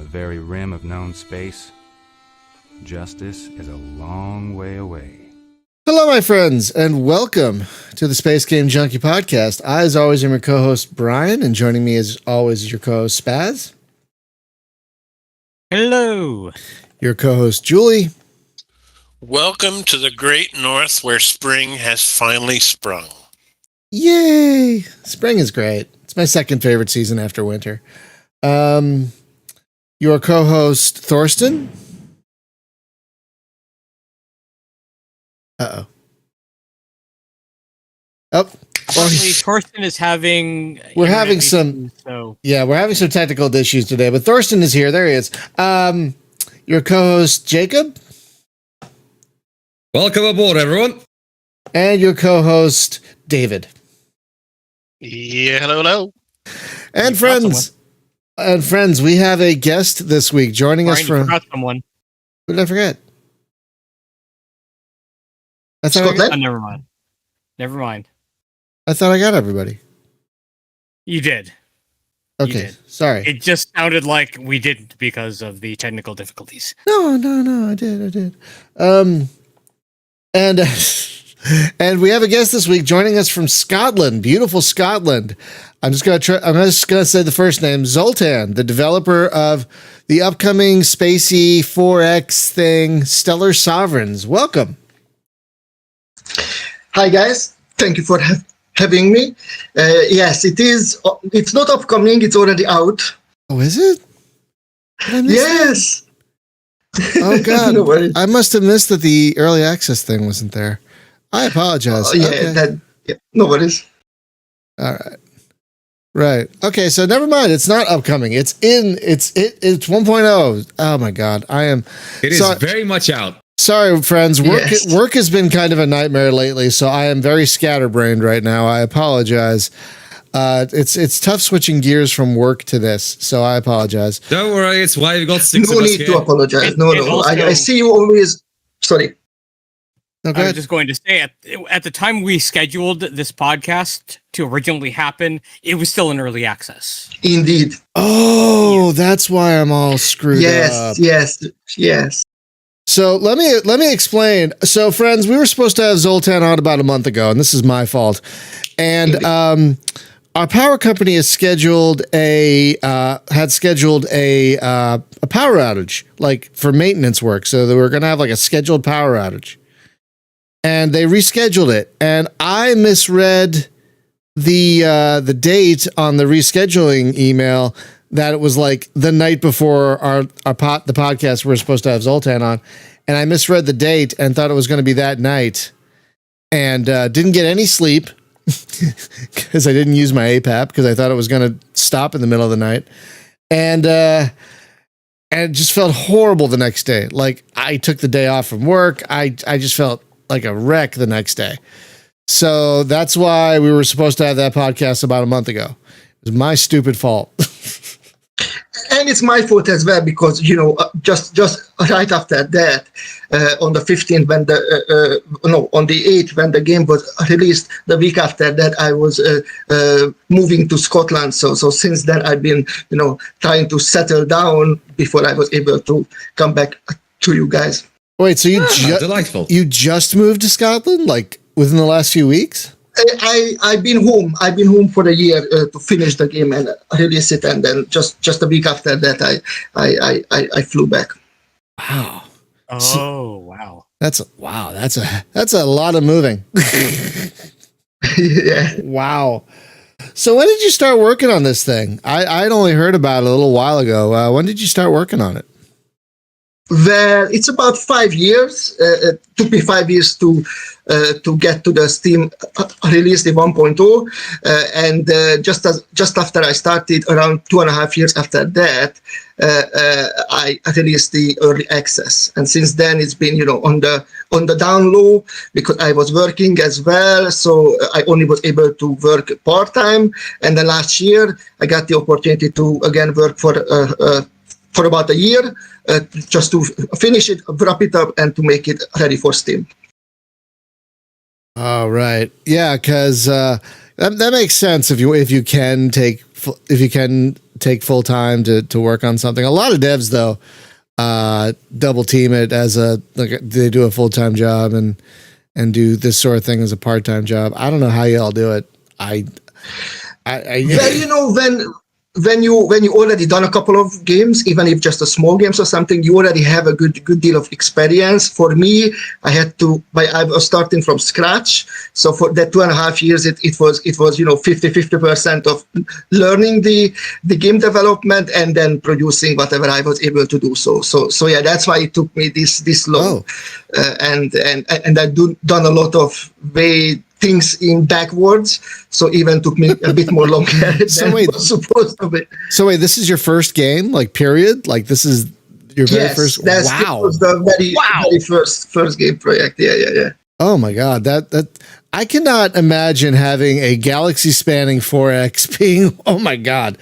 very rim of known space, justice is a long way away. Hello, my friends, and welcome to the Space Game Junkie Podcast. I, as always, am your co-host, Brian, and joining me, as always, is your co-host, Spaz. Hello. Your co-host, Julie. Welcome to the great north where spring has finally sprung. Yay! Spring is great. It's my second favorite season after winter. Your co-host, Thorsten. Uh-oh. Oh. Unfortunately, Thorsten is having... We're having some technical issues today, but Thorsten is here. There he is. Your co-host, Jacob. Welcome aboard, everyone. And your co-host, David. Yeah, hello. And friends, we have a guest this week joining us from... someone. Who did I forget? Never mind. I thought I got everybody. You did. Okay, sorry. It just sounded like we didn't because of the technical difficulties. No, I did. And we have a guest this week joining us from Scotland, beautiful Scotland. I'm just gonna say the first name, Zoltan, the developer of the upcoming spacey 4X thing, Stellar Sovereigns. Welcome. Hi guys, thank you for having me. Yes, it is. It's not upcoming; it's already out. Oh, is it? Yes. Oh God, No worries. I must have missed that the early access thing wasn't there. I apologize. No worries. All right. Okay, so never mind. It's not upcoming. It's 1.0. Oh my God, It is very much out. Sorry, friends. Yes. Work has been kind of a nightmare lately, so I am very scatterbrained right now. I apologize. It's tough switching gears from work to this, so I apologize. Don't worry, it's why we got six No of us need here. to apologize. No. Also, I see you always. Sorry. Okay. I was just going to say, at the time we scheduled this podcast to originally happen, it was still in early access. Indeed. Oh, that's why I'm all screwed up. Yes. So let me explain. So, friends, we were supposed to have Zoltan on about a month ago, and this is my fault. And our power company has scheduled a power outage, like for maintenance work. So they were going to have like a scheduled power outage, and they rescheduled it. And I misread the date on the rescheduling email, that it was like the night before the podcast we were supposed to have Zoltan on, and I misread the date and thought it was going to be that night, and didn't get any sleep because I didn't use my APAP because I thought it was going to stop in the middle of the night, and it just felt horrible the next day. Like I took the day off from work. I just felt like a wreck the next day. So that's why we were supposed to have that podcast about a month ago. It was my stupid fault. And it's my fault as well because just right after that, on the 15th on the 8th when the game was released, the week after that I was moving to Scotland. So since then I've been trying to settle down before I was able to come back to you guys. Wait, so Delightful. You just moved to Scotland, like within the last few weeks? I've been home. I've been home for a year to finish the game and release it, and then just a week after that, I flew back. Wow. Wow. That's a lot of moving. Yeah. Wow. So when did you start working on this thing? I'd only heard about it a little while ago. When did you start working on it? Well, it's about 5 years. It took me 5 years to get to the Steam release, the 1.0, and just after I started, around 2.5 years after that, I released the early access, and since then it's been on the down low because I was working as well, so I only was able to work part time, and then last year I got the opportunity to again work for about a year, just to finish it, wrap it up, and to make it ready for Steam. All right, yeah, because that makes sense if you can take take full time to work on something. A lot of devs though double team it as they do a full time job and do this sort of thing as a part time job. I don't know how y'all do it. Well, when you already done a couple of games, even if just a small games or something, you already have a good deal of experience. For me, I was starting from scratch. So for that 2.5 years, it was 50% of learning the game development and then producing whatever I was able to do. So yeah, that's why it took me this long. And I done a lot of things in backwards, so even took me a bit more longer than was supposed to be. So wait, this is your first game, like period? Like this is your very first? Wow. It was the very first game project. Yeah. Oh my God. That I cannot imagine having a galaxy spanning 4X being, oh my God.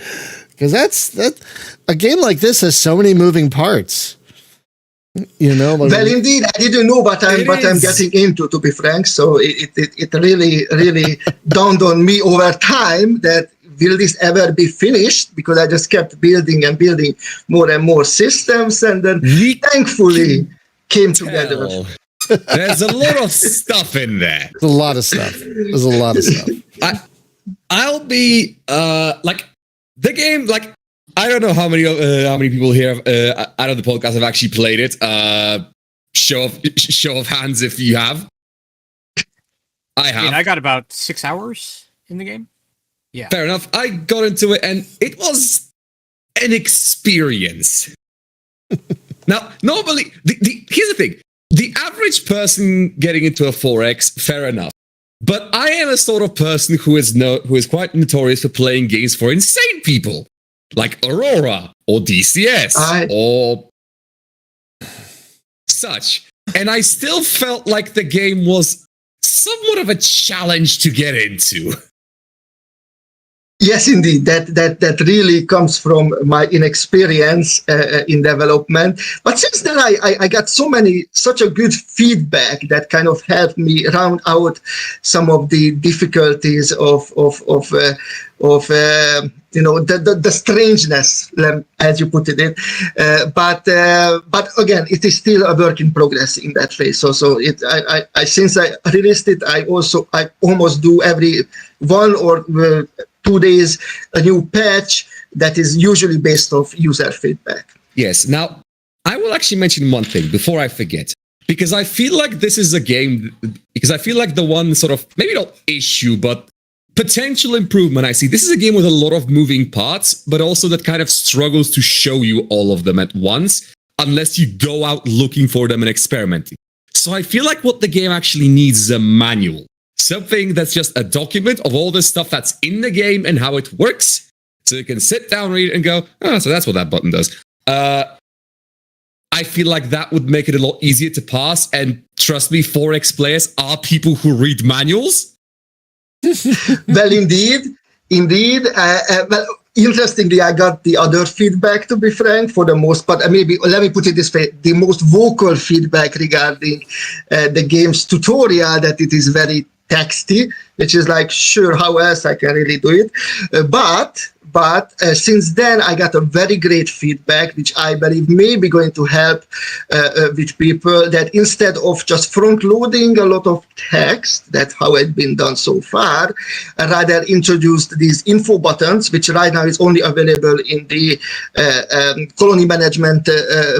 Because that's a game like this has so many moving parts. Well, indeed, I didn't know what I'm getting into, to be frank. So it really dawned on me over time that will this ever be finished? Because I just kept building and building more and more systems, and then thankfully came together. There's a lot of stuff in there. There's a lot of stuff. I'll be the game, I don't know how many people here out of the podcast have actually played it. Show of hands if you have. I have. I got about 6 hours in the game. Yeah. Fair enough. I got into it and it was an experience. Now, normally, here's the thing. The average person getting into a 4X, fair enough. But I am a sort of person who is quite notorious for playing games for insane people. Like Aurora or DCS or such. And I still felt like the game was somewhat of a challenge to get into. Yes, indeed. That really comes from my inexperience in development. But since then, I got such a good feedback that kind of helped me round out some of the difficulties of the strangeness, as you put it. But again, it is still a work in progress in that phase. So since I released it, I almost do every 1 or 2 days a new patch that is usually based off user feedback. Yes. Now, I will actually mention one thing before I forget, because I feel like this is a game, because I feel like the one sort of, maybe not issue, but potential improvement I see. This is a game with a lot of moving parts, but also that kind of struggles to show you all of them at once, unless you go out looking for them and experimenting. So I feel like what the game actually needs is a manual. Something that's just a document of all the stuff that's in the game and how it works. So you can sit down, read it, and go, so that's what that button does. I feel like that would make it a lot easier to pass. And trust me, 4X players are people who read manuals. Well, indeed. Well, interestingly, I got the other feedback, to be frank, for the most part. Maybe let me put it this way: the most vocal feedback regarding the game's tutorial, that it is very texty, which is like, sure, how else I can really do it? But since then, I got a very great feedback, which I believe may be going to help with people, that instead of just front-loading a lot of text, that's how it's been done so far, rather introduced these info buttons, which right now is only available in the colony management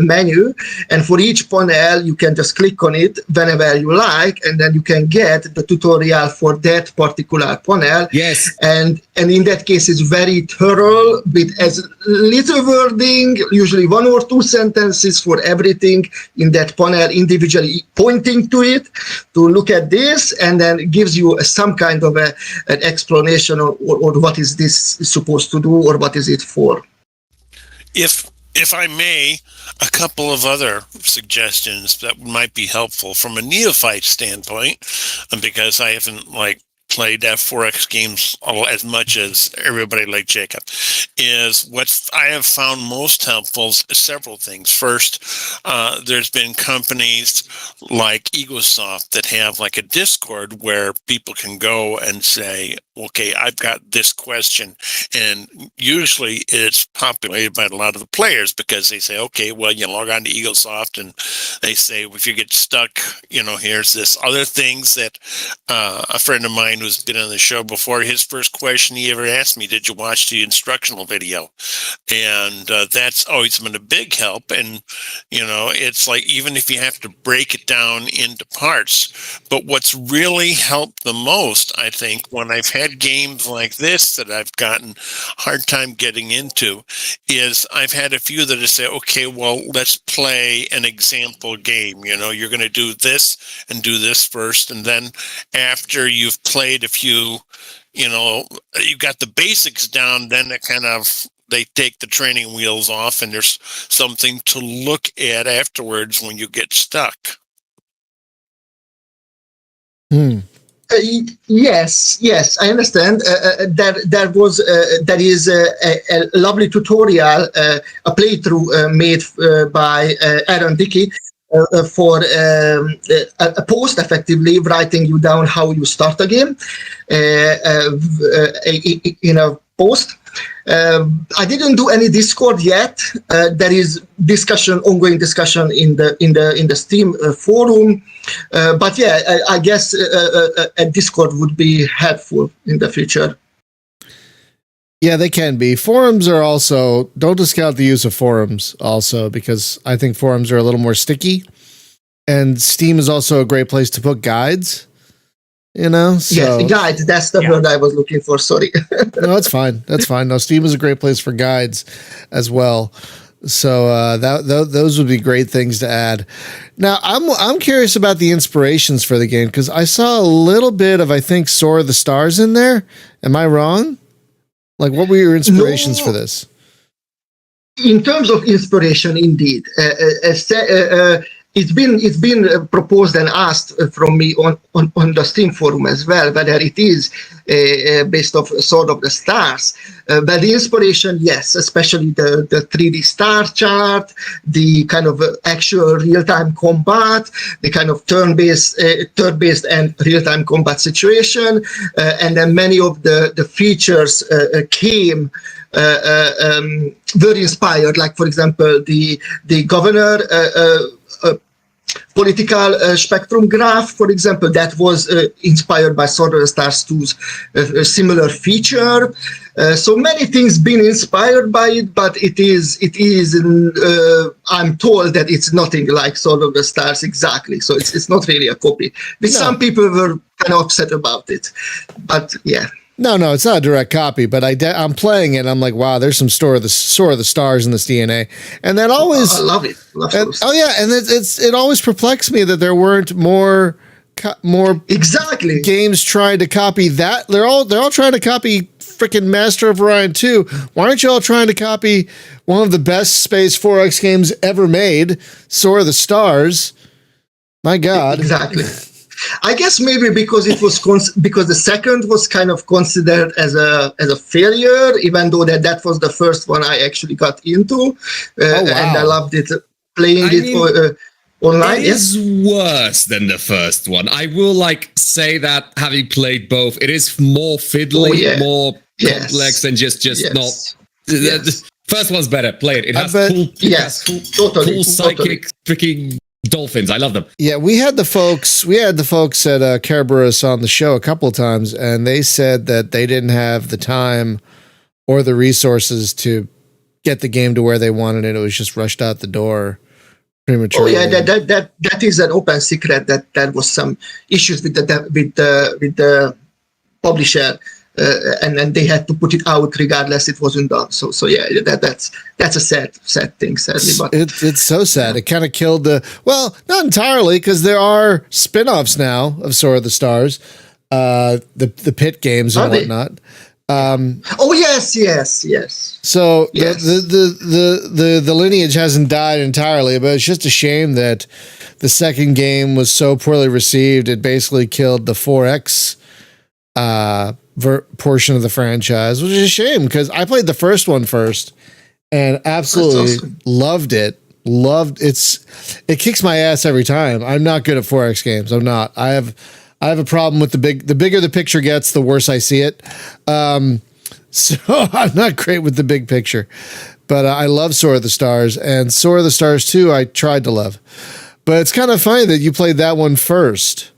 menu. And for each panel, you can just click on it whenever you like, and then you can get the tutorial for that particular panel. Yes. And in that case, it's very thorough, with as little wording, usually 1 or 2 sentences for everything in that panel, individually pointing to it to look at this, and then gives you some kind of an explanation or what is this supposed to do, or what is it for. If I may, a couple of other suggestions that might be helpful from a neophyte standpoint, because I haven't played F4X games as much as everybody like Jacob, is what I have found most helpful is several things. First, there's been companies like Egosoft that have a Discord where people can go and say, okay, I've got this question. And usually it's populated by a lot of the players because they say, okay, well, you log on to EagleSoft and they say, if you get stuck, here's this other things that a friend of mine who's been on the show before, his first question he ever asked me, did you watch the instructional video? And that's always been a big help. And, it's like, even if you have to break it down into parts, but what's really helped the most, I think, when I've had games like this that I've gotten hard time getting into, is I've had a few that I say, okay, well, let's play an example game. You're going to do this and do this first. And then after you've played a few, you got the basics down, then it kind of, they take the training wheels off and there's something to look at afterwards when you get stuck. Yes, I understand. There is a lovely tutorial, a playthrough made by Aaron Dickey for a post, effectively writing you down how you start a game in a post. I didn't do any Discord yet. There is ongoing discussion in the Steam forum. But yeah, I guess a Discord would be helpful in the future. Yeah, they can be. Forums are also, don't discount the use of forums also, because I think forums are a little more sticky. And Steam is also a great place to put guides. So, yes, guides. That's the word I was looking for. Sorry. No, that's fine. No, Steam is a great place for guides as well. So those would be great things to add. Now, I'm curious about the inspirations for the game, because I saw a little bit of, I think, Soar of the Stars in there. Am I wrong? Like, what were your inspirations for this? In terms of inspiration, indeed. It's been proposed and asked from me on the Steam forum as well, whether it is based off Sword of the Stars. But the inspiration, yes, especially the 3D star chart, the kind of actual real-time combat, the kind of turn-based and real-time combat situation, and then many of the features came very inspired. Like, for example, the governor political spectrum graph, for example, that was inspired by Sword of the Stars 2's similar feature. So many things been inspired by it, but it is. I'm told that it's nothing like Sword of the Stars exactly. So it's not really a copy. Which some people were kind of upset about it, but yeah. No, it's not a direct copy, but I'm playing it. And I'm like, wow, there's some Soar of the Stars in this DNA, and that always. I love it. And it always perplexed me that there weren't more exactly games trying to copy that. They're all trying to copy freaking Master of Orion 2. Why aren't you all trying to copy one of the best Space 4X games ever made, Soar of the Stars? My God, exactly. I guess maybe because it was because the second was kind of considered as a failure, even though that was the first one I actually got into, and I loved it playing online. It is worse than the first one. I will say that, having played both, it is more fiddly, more complex, and just not. The first one's better. Play it. It has cool psychic freaking dolphins. I love them. Yeah, we had the folks at Kerberos on the show a couple of times, and they said that they didn't have the time or the resources to get the game to where they wanted it. It was just rushed out the door prematurely. Oh yeah, that is an open secret. That was some issues with the publisher. And then they had to put it out regardless it wasn't done. So yeah, that's a sad thing, sadly. But it's so sad. It kind of killed not entirely, because there are spin-offs now of Sword of the Stars, the Pit games and whatnot. Yes. So yes. The lineage hasn't died entirely, but it's just a shame that the second game was so poorly received. It basically killed the 4X portion of the franchise, which is a shame, because I played the first one first and absolutely loved it. It kicks my ass every time. I'm not good at 4X games. I'm not. I I have a problem with the bigger the picture gets, the worse I see it. So I'm not great with the big picture, but I love Soar of the Stars, and Soar of the Stars 2 I tried to love. But it's kind of funny that you played that one first.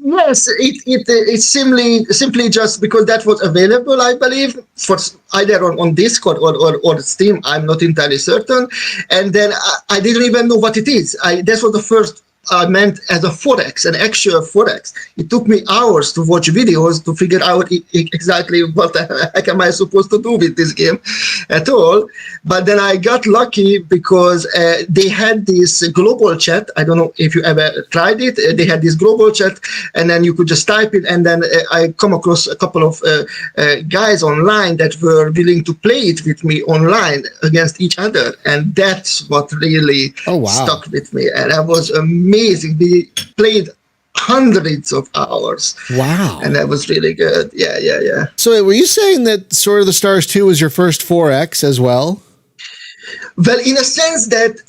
Yes, it's simply just because that was available, I believe, for either on Discord or Steam. I'm not entirely certain. And then I didn't even know what it is. That was the first I meant as a 4X, an actual 4X. It took me hours to watch videos to figure out exactly what the heck am I supposed to do with this game at all. But then I got lucky because they had this global chat. I don't know if you ever tried it. They had this global chat, and then you could just type it. And then I come across a couple of guys online that were willing to play it with me online against each other. And that's what really stuck with me. And that was amazing. We played hundreds of hours. Wow. And that was really good. Yeah. So were you saying that Sword of the Stars 2 was your first 4X as well? Well, in a sense that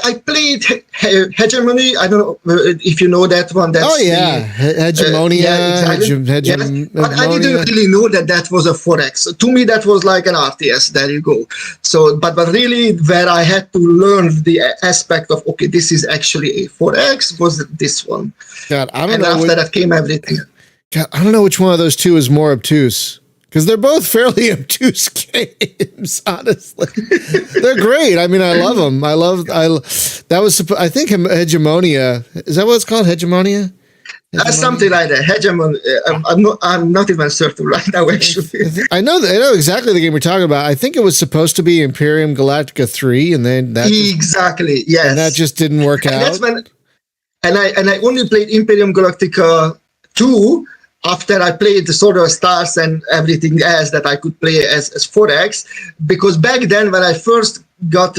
I played Hegemony. I don't know if you know that one. That's Hegemonia. Yes. But I didn't really know that was a 4X. To me, that was like an RTS. There you go. So, but really, where I had to learn the aspect of, okay, this is actually a 4X was this one. God, I don't know. And after that came everything. God, I don't know which one of those two is more obtuse. Because they're both fairly obtuse games, honestly. They're great. I mean, I love them. I think Hegemonia. Is that what it's called? Hegemonia? Something like that. Hegemon. I'm not even certain right now, actually. I know exactly the game we're talking about. I think it was supposed to be Imperium Galactica 3, and then that exactly, yes. And that just didn't work out. That's when, and I only played Imperium Galactica 2 after I played the Sword of Stars and everything else that I could play as 4X, because back then when I first got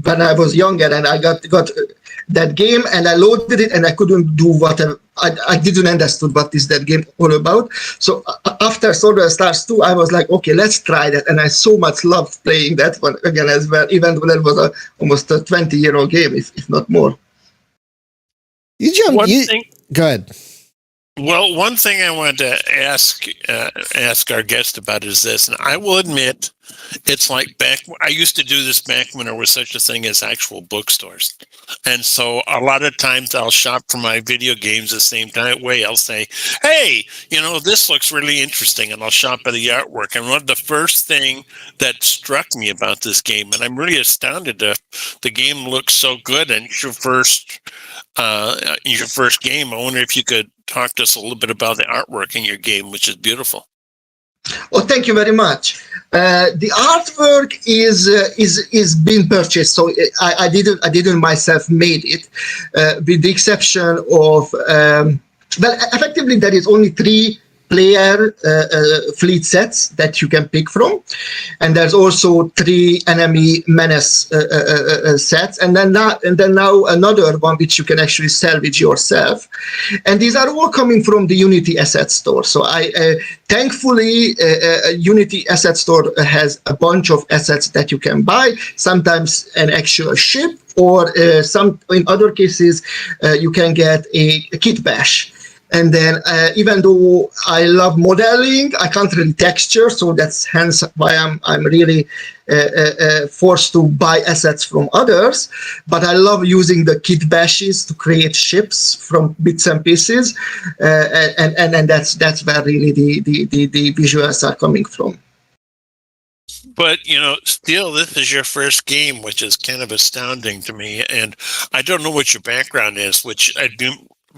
when I was younger and I got that game and I loaded it and I couldn't do whatever. I didn't understand what is that game all about. So after Sword of Stars 2, I was like, okay, let's try that. And I so much loved playing that one again as well, even though that was almost a 20-year-old game, if not more. Go ahead. Well, one thing I wanted to ask our guest about is this, and I will admit, it's like I used to do this back when there was such a thing as actual bookstores. And so a lot of times I'll shop for my video games the same way. I'll say, hey, this looks really interesting, and I'll shop at the artwork. And one of the first thing that struck me about this game, and I'm really astounded the game looks so good, and your first game. I wonder if you could talk to us a little bit about the artwork in your game, which is beautiful. Oh, thank you very much. The artwork is being purchased, so I didn't myself made it, with the exception of effectively there is only 3 player fleet sets that you can pick from, and there's also 3 enemy menace sets, and then now another one which you can actually salvage yourself, and these are all coming from the Unity Asset Store. So thankfully Unity Asset Store has a bunch of assets that you can buy, sometimes an actual ship, or in other cases you can get a kit bash. And then even though I love modeling, I can't really texture, so that's hence why I'm really forced to buy assets from others. But I love using the kit bashes to create ships from bits and pieces, and that's where really the visuals are coming from. But, still, this is your first game, which is kind of astounding to me. And I don't know what your background is, which I do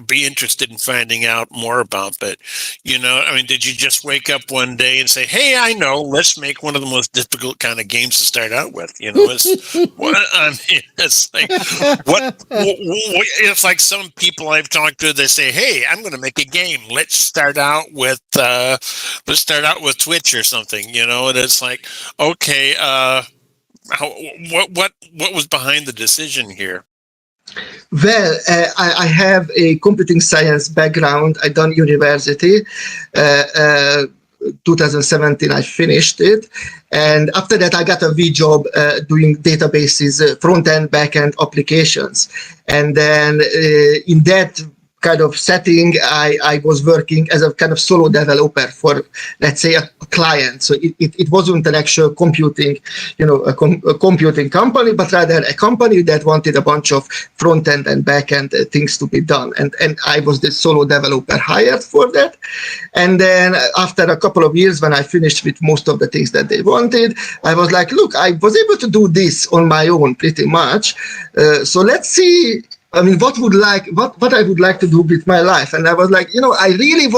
be interested in finding out more about. But, did you just wake up one day and say, hey, I know, let's make one of the most difficult kind of games to start out with? It's like some people I've talked to, they say, hey, I'm going to make a game. Let's start out with Twitch or something, and it's like, okay, what was behind the decision here? Well, I have a computing science background. I done university. 2017, I finished it. And after that, I got a wee job doing databases, front-end, back-end applications. And then in that, kind of setting, I was working as a kind of solo developer for, let's say, a client. So it wasn't an actual computing, a computing company, but rather a company that wanted a bunch of front end and back end things to be done. And I was the solo developer hired for that. And then after a couple of years, when I finished with most of the things that they wanted, I was like, look, I was able to do this on my own pretty much. So let's see. I mean, what I would like to do with my life. And I was like, I really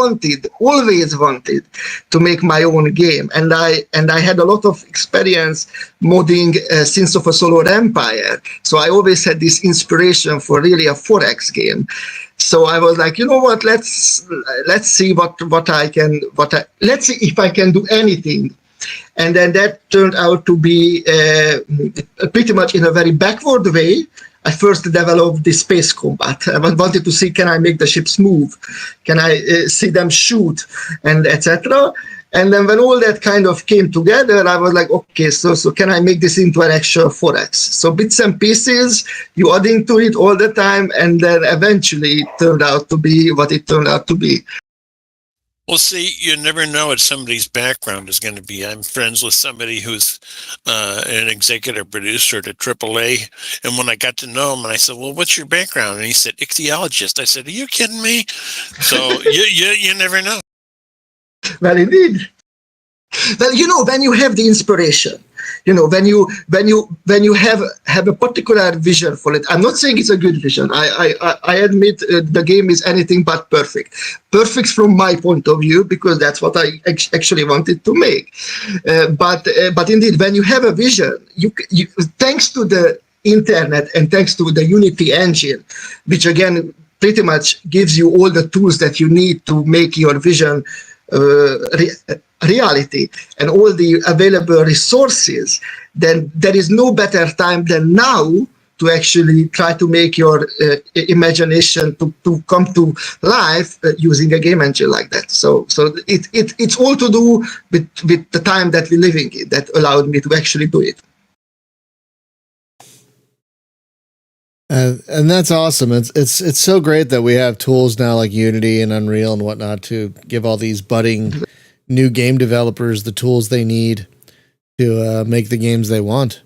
always wanted to make my own game. And I had a lot of experience modding Sins of a Solar Empire. So I always had this inspiration for really a 4X game. So I was like, you know what, let's see let's see if I can do anything. And then that turned out to be pretty much in a very backward way. I first developed the space combat. I wanted to see, can I make the ships move? Can I see them shoot? And etc. And then when all that kind of came together, I was like, okay, so can I make this into an actual 4X? So bits and pieces, you adding to it all the time, and then eventually it turned out to be what it turned out to be. Well, see, you never know what somebody's background is going to be. I'm friends with somebody who's an executive producer at AAA. And when I got to know him, and I said, well, what's your background? And he said, ichthyologist. I said, are you kidding me? So you never know. Well, indeed. Well, when you have the inspiration, when you have a particular vision for it. I'm not saying it's a good vision. I admit the game is anything but perfect. Perfect from my point of view, because that's what I actually wanted to make. But indeed, when you have a vision, you thanks to the internet and thanks to the Unity engine, which again pretty much gives you all the tools that you need to make your vision reality and all the available resources, then there is no better time than now to actually try to make your imagination to come to life using a game engine like that. So it's all to do with the time that we're living in that allowed me to actually do it. And that's awesome. It's so great that we have tools now like Unity and Unreal and whatnot to give all these budding new game developers the tools they need to make the games they want.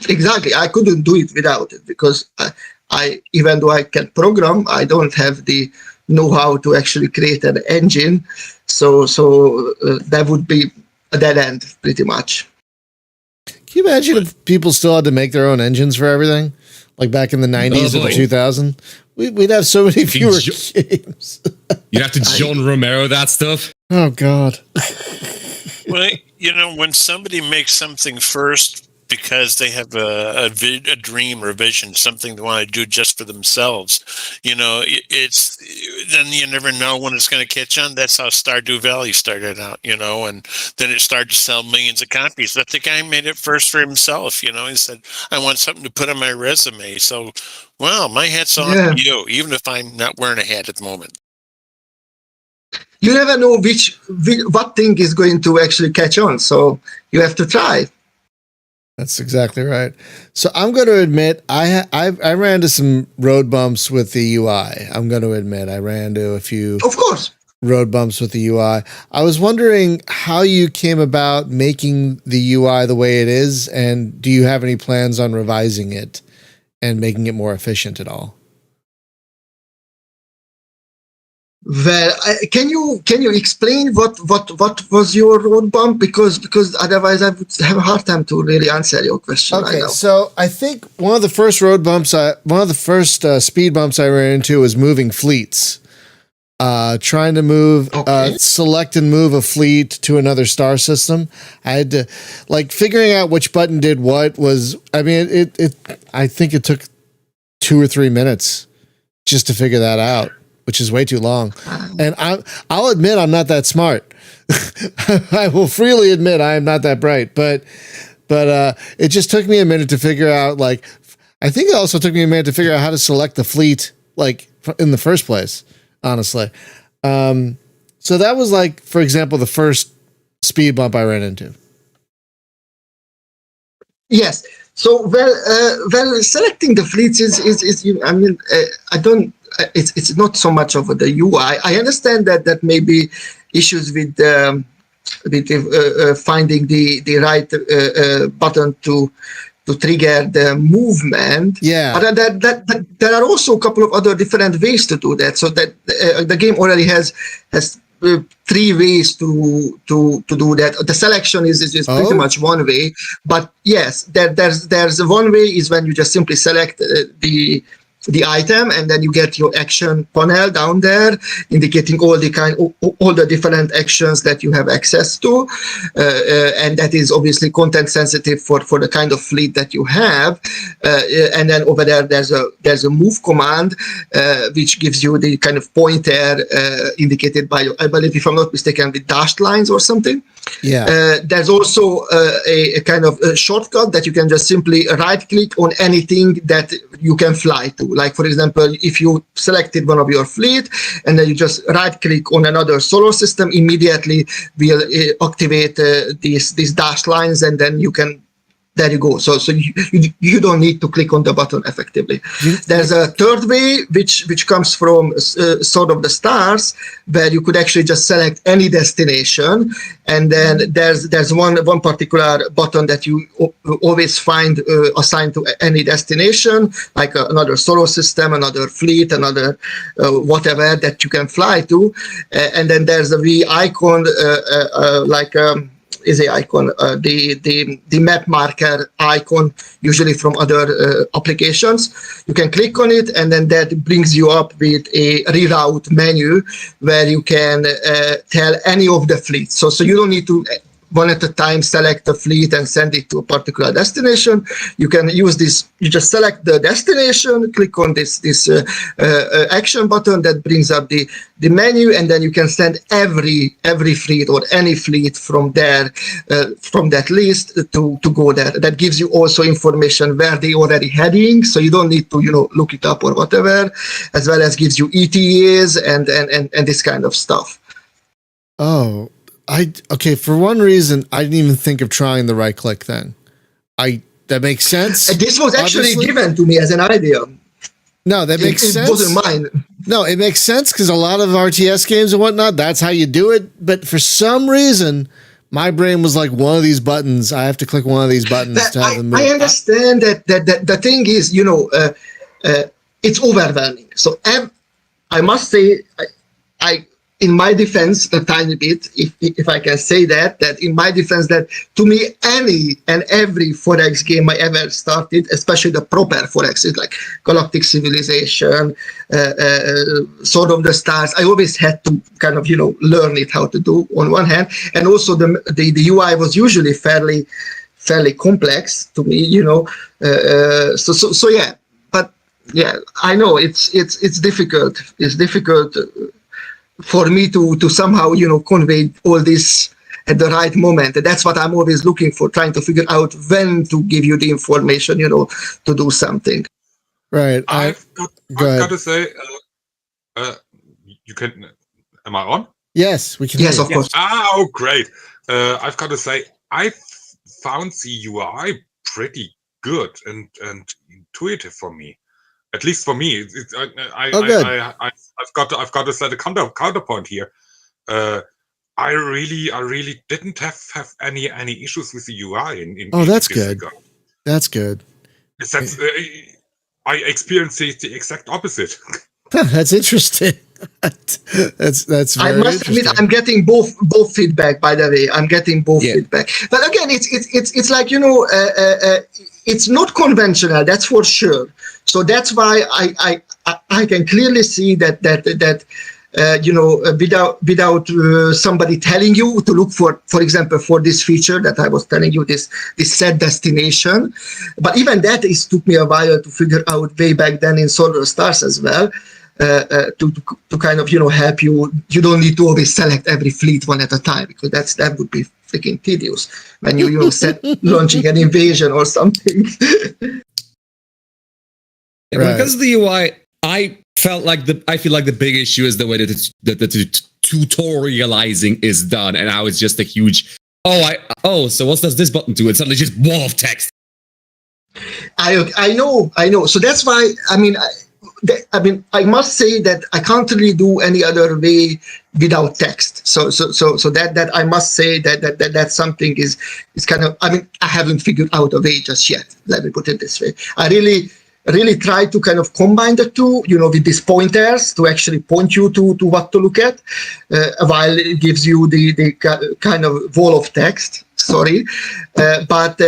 Exactly. I couldn't do it without it, because I even though I can program, I don't have the know-how to actually create an engine. So that would be a dead end pretty much. Can you imagine if people still had to make their own engines for everything? Like back in the 90s or 2000? We'd have so many fewer games. You'd have to John Romero that stuff. Oh, God. Well, when somebody makes something first because they have a dream or a vision, something they want to do just for themselves, it's then you never know when it's going to catch on. That's how Stardew Valley started out, and then it started to sell millions of copies. But the guy made it first for himself, he said, I want something to put on my resume. So, well, my hat's off to you, even if I'm not wearing a hat at the moment. You never know what thing is going to actually catch on, so you have to try. That's exactly right. So I'm going to admit I ran into some road bumps with the UI. I'm going to admit I ran into a few road bumps with the UI. I was wondering how you came about making the UI the way it is, and do you have any plans on revising it and making it more efficient at all? Well, can you explain what was your road bump? Because otherwise I would have a hard time to really answer your question. Okay, so I think one of the first speed bumps I ran into was moving fleets. Trying to select and move a fleet to another star system. I had to figuring out which button did what was. I mean, I think it took 2 or 3 minutes just to figure that out, which is way too long. And I'll admit I'm not that smart. I will freely admit I am not that bright, but it just took me a minute to figure out, I think it also took me a minute to figure out how to select the fleet, in the first place, honestly. So that was for example, the first speed bump I ran into. Yes. So well, selecting the fleets is I mean, I don't. It's not so much of the UI. I understand that may be issues with finding the right button to trigger the movement. Yeah. But there are also a couple of other different ways to do that. So that the game already has 3 ways to do that. The selection is pretty much one way, but yes, there's one way is when you just simply select the item, and then you get your action panel down there indicating all the different actions that you have access to, and that is obviously content sensitive for the kind of fleet that you have, and then over there there's a move command which gives you the kind of pointer indicated by, I believe, if I'm not mistaken, with dashed lines or something. Yeah. There's also a kind of a shortcut that you can just simply right click on anything that you can fly to. Like, for example, if you selected one of your fleet and then you just right click on another solar system, immediately will activate these dashed lines, and then you can, there you go. So you don't need to click on the button effectively. There's a third way, which comes from Sword of the Stars, where you could actually just select any destination, and then there's one particular button that you always find assigned to any destination, like another solar system, another fleet, another whatever that you can fly to, and then there's a V icon is a icon, the map marker icon, usually from other applications. You can click on it, and then that brings you up with a reroute menu where you can tell any of the fleets. So you don't need to one at a time select a fleet and send it to a particular destination. You can use this. You just select the destination, click on this action button that brings up the menu, and then you can send every fleet or any fleet from there, from that list to go there. That gives you also information where they already heading, so you don't need to look it up or whatever, as well as gives you ETAs and this kind of stuff. Oh. Okay, for one reason, I didn't even think of trying the right click then. That makes sense. This was actually obviously given to me as an idea. No, that makes sense. It wasn't mine. No, it makes sense because a lot of RTS games and whatnot, that's how you do it. But for some reason, my brain was like, one of these buttons, I have to click one of these buttons to have them move. I understand that the thing is, it's overwhelming. So I must say, I in my defense, a tiny bit, if I can say that in my defense, that to me, any and every 4X game I ever started, especially the proper 4X, is like Galactic Civilization, Sword of the Stars, I always had to kind of, learn it how to do on one hand. And also the UI was usually fairly complex to me, so yeah. But yeah, I know it's difficult. It's difficult for me to somehow convey all this at the right moment. And that's what I'm always looking for, trying to figure out when to give you the information to do something. Right. I've got to say, you can. Am I on? Yes, we can. Yes, of course. Oh, great. I've got to say, I found the UI pretty good and intuitive for me. At least for me, I've got to set a counterpoint here. I really didn't have any issues with the UI. That's good. That's good. That's I experienced the exact opposite. That's interesting. That's very I must admit, I'm getting both feedback. By the way, I'm getting both feedback. But again, it's like it's not conventional. That's for sure. So that's why I can clearly see that without somebody telling you to look for example, for this feature that I was telling you, this set destination. But even that took me a while to figure out way back then in Solar Stars as well. To kind of help you. You don't need to always select every fleet one at a time, because that would be freaking tedious when you set launching an invasion or something. Right. Because of the UI, I feel like the big issue is the way that the tutorializing is done, and now it's just a huge so what does this button do? It's suddenly just wall of text. I know. So that's why I must say that I can't really do any other way without text. So that I must say that something is kind of, I haven't figured out a way just yet. Let me put it this way. I really try to kind of combine the two, with these pointers to actually point you to what to look at, while it gives you the kind of wall of text. Sorry, but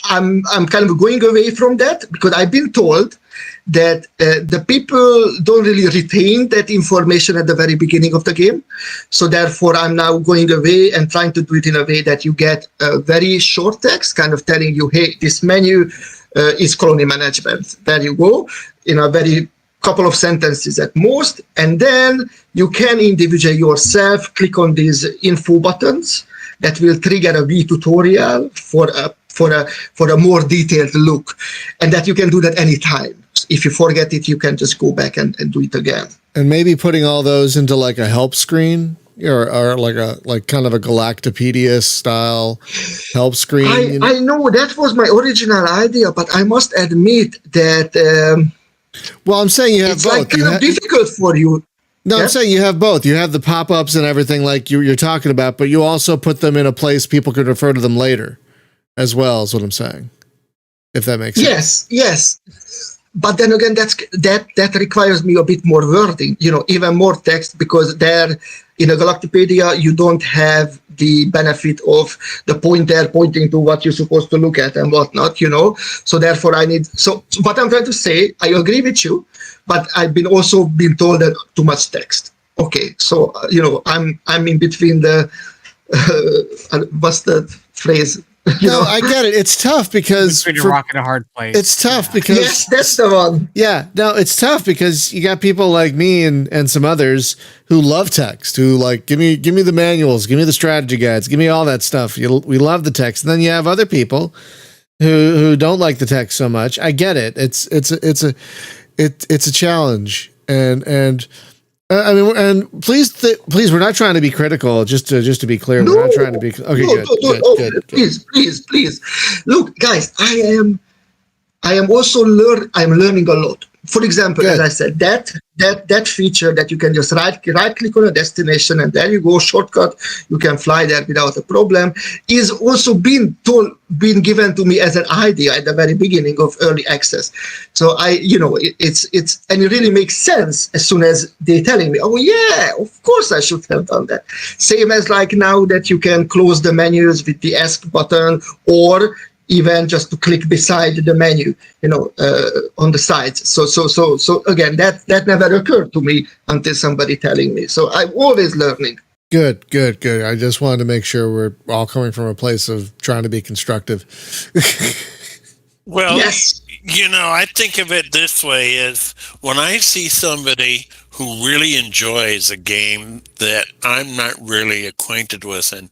I'm kind of going away from that because I've been told that the people don't really retain that information at the very beginning of the game. So therefore, I'm now going away and trying to do it in a way that you get a very short text, kind of telling you, hey, this menu is colony management. There you go, in a very couple of sentences at most. And then you can individually yourself click on these info buttons that will trigger a V tutorial for a more detailed look, and that you can do that anytime. If you forget it, you can just go back and do it again. And maybe putting all those into like a help screen or like kind of a Galactopedia style help screen. I know that was my original idea, but I must admit that. Well, I'm saying you have it's both. Like kind of difficult for you. No, yeah? I'm saying you have both. You have the pop-ups and everything like you're talking about, but you also put them in a place people could refer to them later as well, is what I'm saying. If that makes sense. Yes. But then again, that requires me a bit more wording, even more text, because there in a Galactopedia, you don't have the benefit of the pointer pointing to what you're supposed to look at and whatnot, So therefore so what I'm trying to say, I agree with you, but I've also been told that too much text. Okay. So, I'm in between the, what's the phrase? No, I get it. It's tough because between a rock and a hard place. It's tough because yes, that's the one. Yeah, no, it's tough because you got people like me and some others who love text, who like give me the manuals, give me the strategy guides, give me all that stuff. We love the text. And then you have other people who don't like the text so much. I get it. It's a challenge, and please, we're not trying to be critical. Just to be clear, we're not trying to be. Okay, good. Please. Look, guys, I am also learning a lot. For example, as I said, that feature that you can just right click on a destination and there you go, shortcut, you can fly there without a problem, is also been given to me as an idea at the very beginning of early access. So it's and it really makes sense as soon as they're telling me, oh yeah, of course I should have done that. Same as like now that you can close the menus with the Ask button, or even just to click beside the menu, on the sides. So again, that never occurred to me until somebody telling me. So I'm always learning. Good. I just wanted to make sure we're all coming from a place of trying to be constructive. Well, yes. I think of it this way: is when I see somebody who really enjoys a game that I'm not really acquainted with, and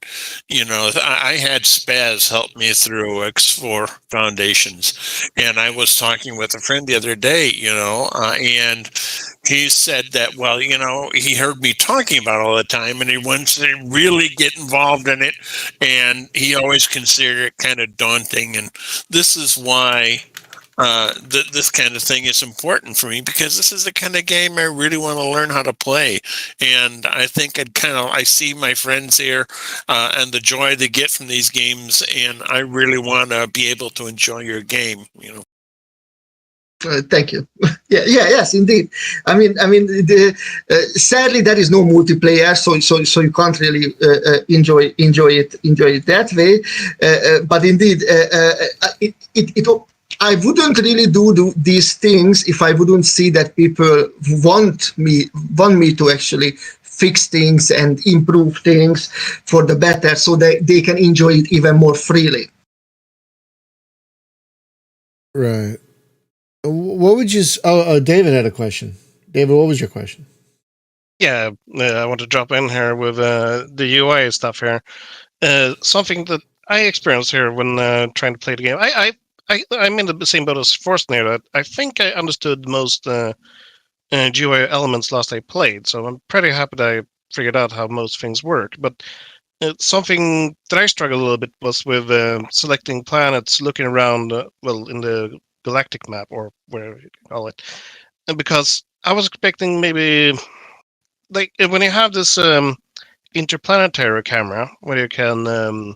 I had Spaz help me through X4 Foundations, and I was talking with a friend the other day, and he said that, well, he heard me talking about it all the time, and he wants to really get involved in it, and he always considered it kind of daunting, and this is why this kind of thing is important for me, because this is the kind of game I really want to learn how to play. And I think I see my friends here and the joy they get from these games, and I really want to be able to enjoy your game, Thank you. Yes, indeed. Sadly, there is no multiplayer, so you can't really enjoy it that way. But indeed, I wouldn't really do these things if I wouldn't see that people want me to actually fix things and improve things for the better, so that they can enjoy it even more freely. Right. What would you? Oh, David had a question. David, what was your question? Yeah, I want to drop in here with the UI stuff here. Something that I experienced here when trying to play the game. I'm in the same boat as Forstner. That I think I understood most GUI elements last I played, so I'm pretty happy that I figured out how most things work. But something that I struggled a little bit was with selecting planets, looking around, in the galactic map or whatever you call it, and because I was expecting maybe like when you have this interplanetary camera where you can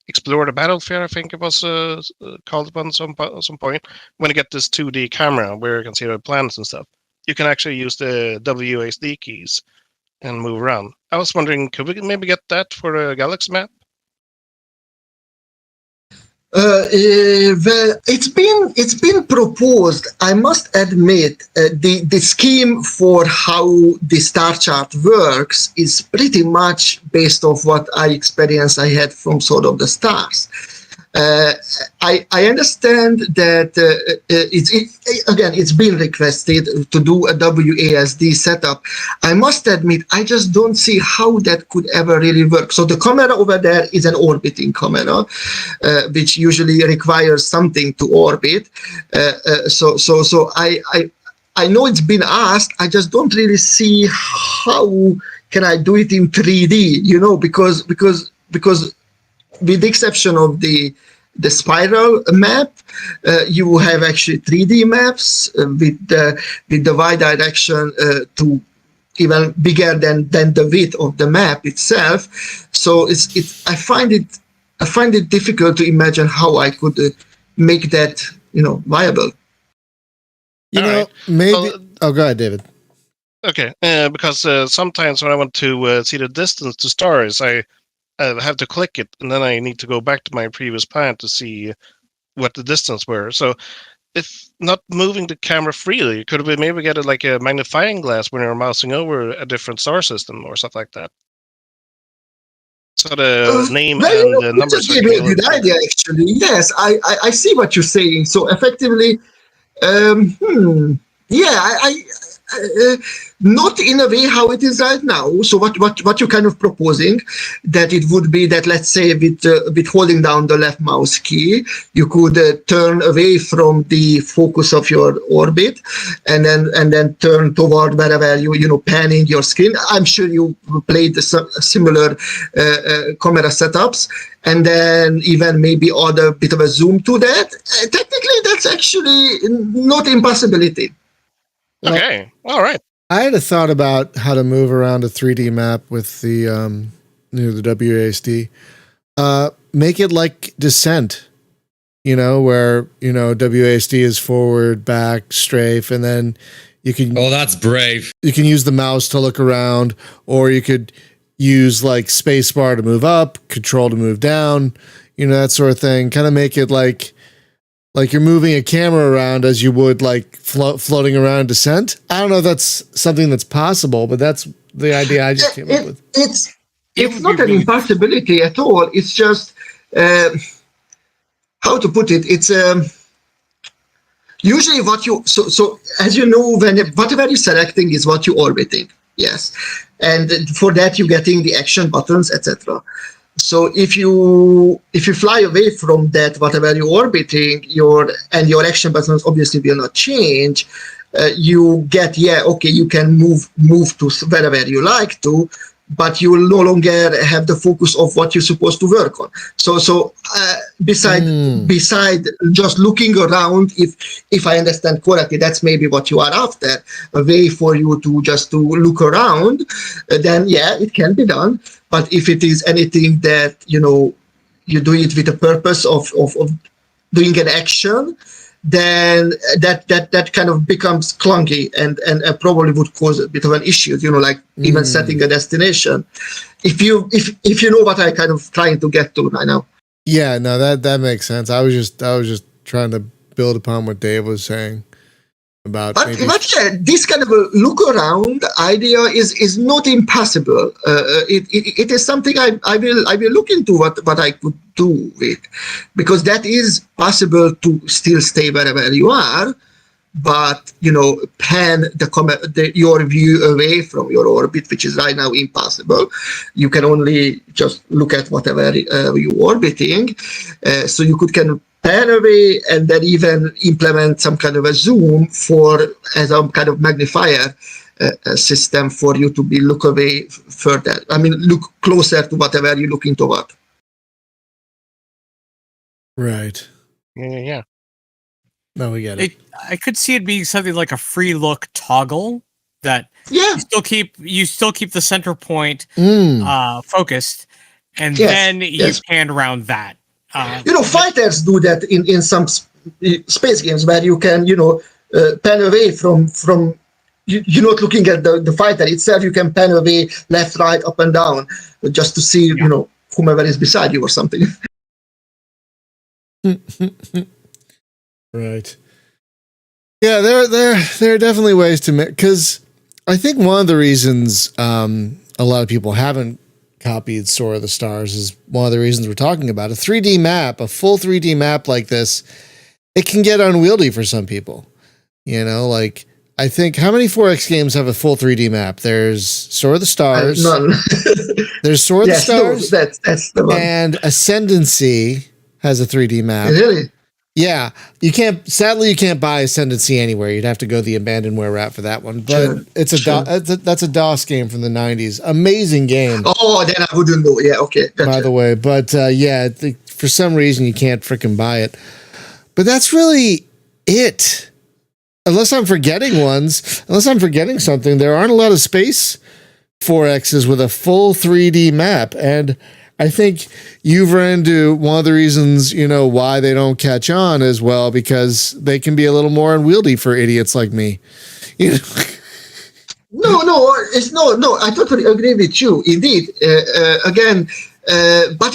explore the battlefield, I think it was called upon some point. When you get this 2D camera where you can see the planets and stuff, you can actually use the WASD keys and move around. I was wondering, could we maybe get that for the Galaxy map? Well, it's been proposed. I must admit, the scheme for how the star chart works is pretty much based off what I had from Sword of the Stars. I understand that it's been requested to do a WASD setup. I must admit, I just don't see how that could ever really work. So the camera over there is an orbiting camera, which usually requires something to orbit. So I know it's been asked. I just don't really see how can I do it in 3D. Because with the exception of the spiral map, you have actually 3D maps with the y direction to even bigger than the width of the map itself. So I find it difficult to imagine how I could make that viable. Maybe. Oh, go ahead, David. Okay, because sometimes when I want to see the distance to stars, I have to click it, and then I need to go back to my previous planet to see what the distance were. So, if not moving the camera freely, could we maybe get like a magnifying glass when you're mousing over a different star system or stuff like that? So the name and the numbers. Just gave me a good idea, actually. Yes, I see what you're saying. So effectively, not in a way how it is right now. So what you're kind of proposing, that it would be that, let's say with holding down the left mouse key, you could turn away from the focus of your orbit and then turn toward wherever you panning your screen. I'm sure you played similar camera setups, and then even maybe add a bit of a zoom to that. Technically, that's actually not impossibility. Okay, all right. I had a thought about how to move around a 3D map with the the WASD. Make it like Descent, where WASD is forward, back, strafe, and then you can. Oh, that's brave. You can use the mouse to look around, or you could use like spacebar to move up, control to move down, that sort of thing. Kind of make it like you're moving a camera around as you would like floating around Descent. I don't know if that's something that's possible, but that's the idea I just came up with. It's not an impossibility at all. It's just how to put it. It's usually what you so as you know, whatever you're selecting is what you're orbiting. Yes, and for that you're getting the action buttons, etc. So if you fly away from that, whatever you're orbiting, your action buttons obviously will not change. You get you can move to wherever you like to, but you will no longer have the focus of what you're supposed to work on. So beside just looking around, if I understand correctly, that's maybe what you are after, a way for you to look around. Then it can be done. But if it is anything that you do it with the purpose of doing an action, then that kind of becomes clunky and probably would cause a bit of an issue. Even setting a destination. If you know what I kind of trying to get to right now. Yeah, no, that makes sense. I was just trying to build upon what Dave was saying. But this kind of a look around idea is not impossible. It is something I will look into what I could do with, because that is possible to still stay wherever you are, but pan your view away from your orbit, which is right now impossible. You can only just look at whatever you're orbiting, so you could kind of pan away and then even implement some kind of a zoom as a kind of magnifier system for you to be look away further. I mean, look closer to whatever you're looking toward. Right. Yeah. No, we get it. I could see it being something like a free look toggle that Yeah. you still keep the center point focused, and Yes, then you yes. pan around that. Fighters do that in some space games where you can, pan away from you're not looking at the fighter itself. You can pan away left, right, up and down just to see, whomever is beside you or something. Right. Yeah, there are definitely ways to make, because I think one of the reasons a lot of people haven't copied Sword of the Stars is one of the reasons we're talking about. A 3D map, a full 3D map like this, it can get unwieldy for some people. Like, I think, how many 4X games have a full 3D map? There's Sword of the Stars. None. There's Sword of the Stars. No, that's the one. And Ascendancy has a 3D map. Really? Yeah, sadly you can't buy Ascendancy anywhere. You'd have to go the Abandonware route for that one. But that's a DOS game from the 90s. Amazing game. Oh, then I wouldn't know. Yeah, okay. Gotcha. By the way, but for some reason you can't freaking buy it. But that's really it. Unless I'm forgetting something, there aren't a lot of space 4Xs with a full 3D map, and I think you've run into one of the reasons, why they don't catch on as well, because they can be a little more unwieldy for idiots like me. No, I totally agree with you. Indeed, but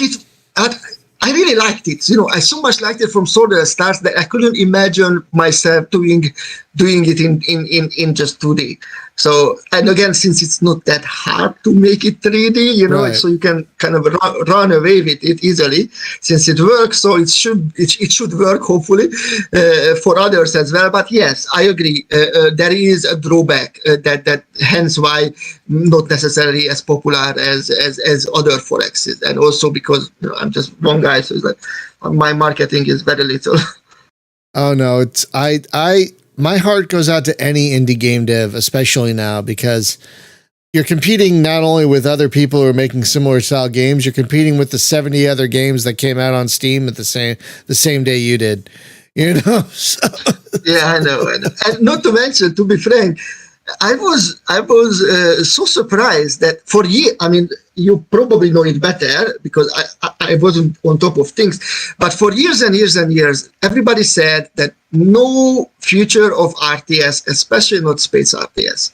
I really liked it. I so much liked it from Sword of the Stars that I couldn't imagine myself doing it in just 2D. So, and again, since it's not that hard to make it 3D, right. So you can kind of run away with it easily, since it works. So it should work, hopefully, for others as well. But yes, I agree. There is a drawback that hence why not necessarily as popular as other 4Xs, and also because I'm just one guy, so it's like my marketing is very little. Oh no, it's my heart goes out to any indie game dev, especially now, because you're competing not only with other people who are making similar style games, you're competing with the 70 other games that came out on Steam at the same day you did. So. Yeah, I know. And not to mention, to be frank, I was so surprised that for years. I mean, you probably know it better because I wasn't on top of things. But for years and years and years, everybody said that no future of RTS, especially not space RTS.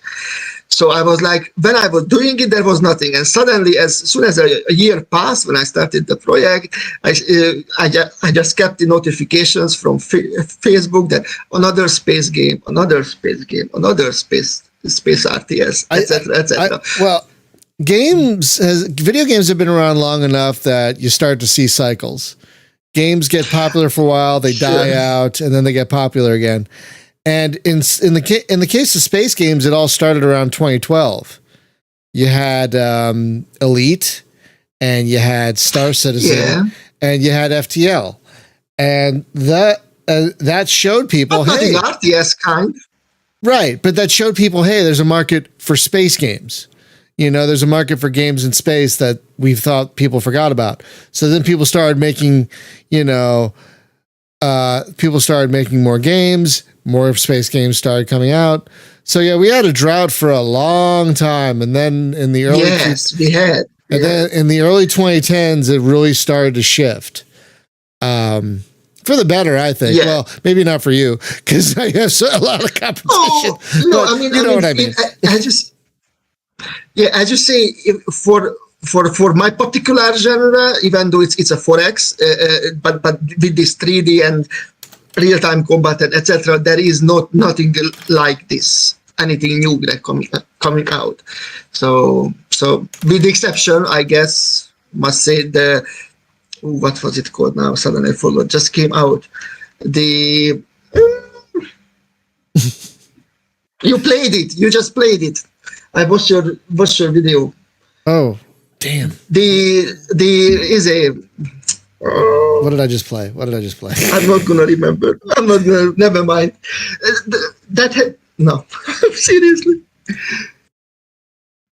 So I was like, when I was doing it, there was nothing. And suddenly, as soon as a year passed, when I started the project, I just kept the notifications from Facebook that another space game, another space RTS, etc., etc. Well, video games have been around long enough that you start to see cycles. Games get popular for a while, they die out, and then they get popular again. And in the case of space games, it all started around 2012. You had Elite, and you had Star Citizen, and you had FTL, and that showed people, but hey, RTS kind, right? But that showed people, hey, there's a market for space games. There's a market for games in space that we thought people forgot about. So then people started making, more games. More space games started coming out. So yeah, we had a drought for a long time, and then in the early then in the early 2010s, it really started to shift. For the better, I think. Yeah. Well, maybe not for you, because I have a lot of competition. Oh, no, I mean, what I mean. As you say, for my particular genre, even though it's a 4X, but with this 3D and real-time combat and etc., there is nothing like this, anything new that coming out. So with the exception, I guess, must say what was it called now? Suddenly I forgot. Just came out. You played it. You just played it. I watched your video. Oh, damn. Is a. What did I just play? I'm not gonna remember. Never mind. No. Seriously.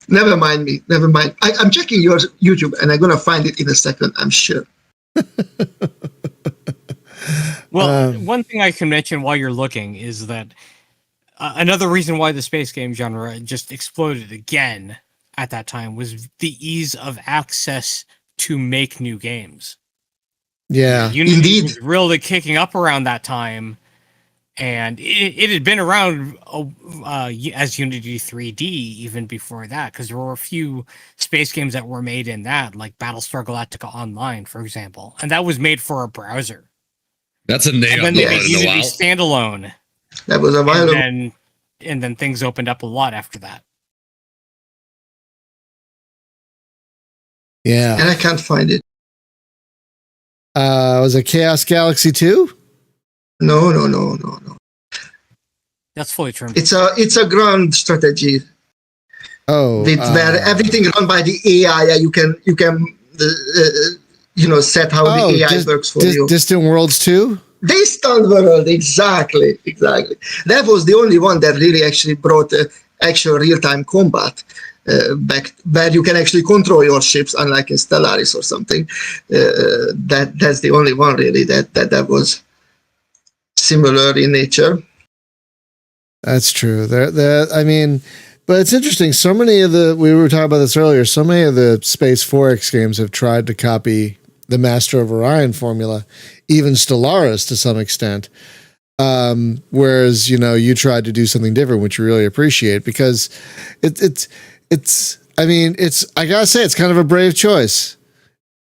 Never mind me. Never mind. I'm checking your YouTube, and I'm gonna find it in a second. I'm sure. Well, one thing I can mention while you're looking is that another reason why the space game genre just exploded again at that time was the ease of access to make new games. Yeah, Unity indeed. was really kicking up around that time, and it had been around as Unity 3D even before that, because there were a few space games that were made in that, like Battlestar Galactica Online, for example, and that was made for a browser. That's a name And then I've they not made heard in a Unity while. standalone, That was a while ago. and then things opened up a lot after that. yeah. And I can't find it. Was it Chaos Galaxy 2? No. That's fully true. It's a ground strategy Oh, where everything run by the AI. You can set how the AI works for you. Distant Worlds 2? Distant World, exactly. That was the only one that really actually brought actual real-time combat back, where you can actually control your ships, unlike in Stellaris or something. That's the only one really that was similar in nature. That's true. I mean, but it's interesting. So many of we were talking about this earlier, so many of the Space 4X games have tried to copy the Master of Orion formula, even Stellaris to some extent. Whereas, you tried to do something different, which you really appreciate, because I gotta say, it's kind of a brave choice,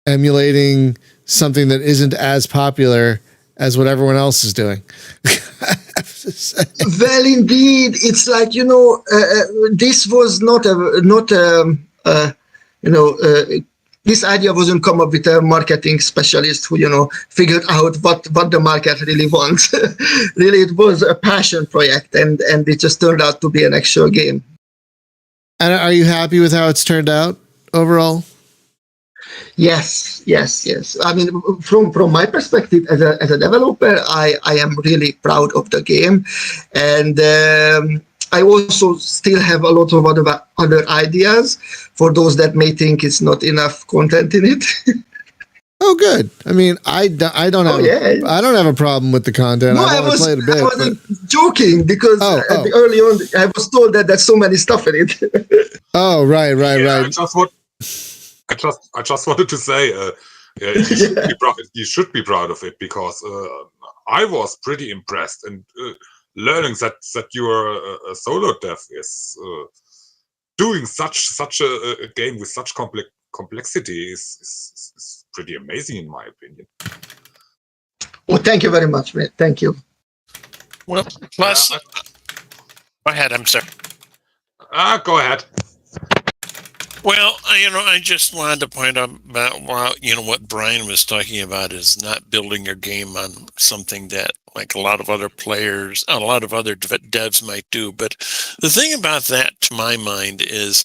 emulating something that isn't as popular as what everyone else is doing. Well, indeed, it's like this was this idea wasn't come up with a marketing specialist who figured out what the market really wants. Really, it was a passion project, and it just turned out to be an actual game. And are you happy with how it's turned out overall? Yes. I mean, from my perspective as a developer, I am really proud of the game, and I also still have a lot of other ideas for those that may think it's not enough content in it. Oh, good. I mean, I don't have a problem with the content. No, I've only played a bit. I wasn't joking because early on I was told that there's so many stuff in it. Oh, right. I just wanted to say, you should be proud of it, because I was pretty impressed, and learning that you are a solo dev is doing such a game with such complexity is pretty amazing, in my opinion. Well, thank you very much, man. Thank you. Well, plus, go ahead. I'm sorry. Go ahead. Well, I just wanted to point out about what Brian was talking about is not building your game on something that like a lot of other devs might do. But the thing about that, to my mind, is,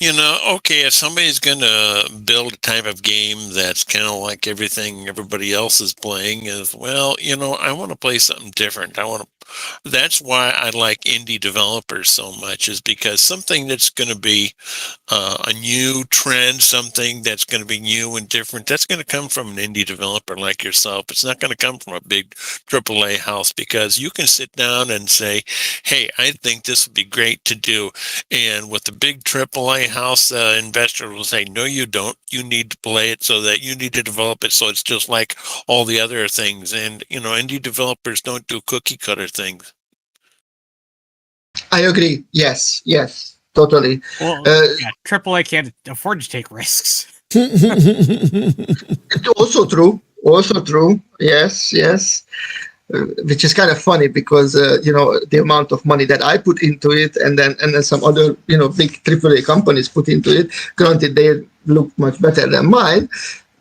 okay, if somebody's going to build a type of game that's kind of like everything everybody else is playing, is, well, I want to play something different. That's why I like indie developers so much, is because something that's going to be a new trend, something that's going to be new and different, that's going to come from an indie developer like yourself. It's not going to come from a big AAA house, because you can sit down and say, hey, I think this would be great to do. And what the big AAA house investor will say, no, you don't. You need to play it, so that you need to develop it so it's just like all the other things. And, indie developers don't do cookie cutter things. I agree. Yes, totally. Well, AAA can't afford to take risks. Also true. Yes. Which is kind of funny, because the amount of money that I put into it, and then some other big AAA companies put into it. Granted, they look much better than mine,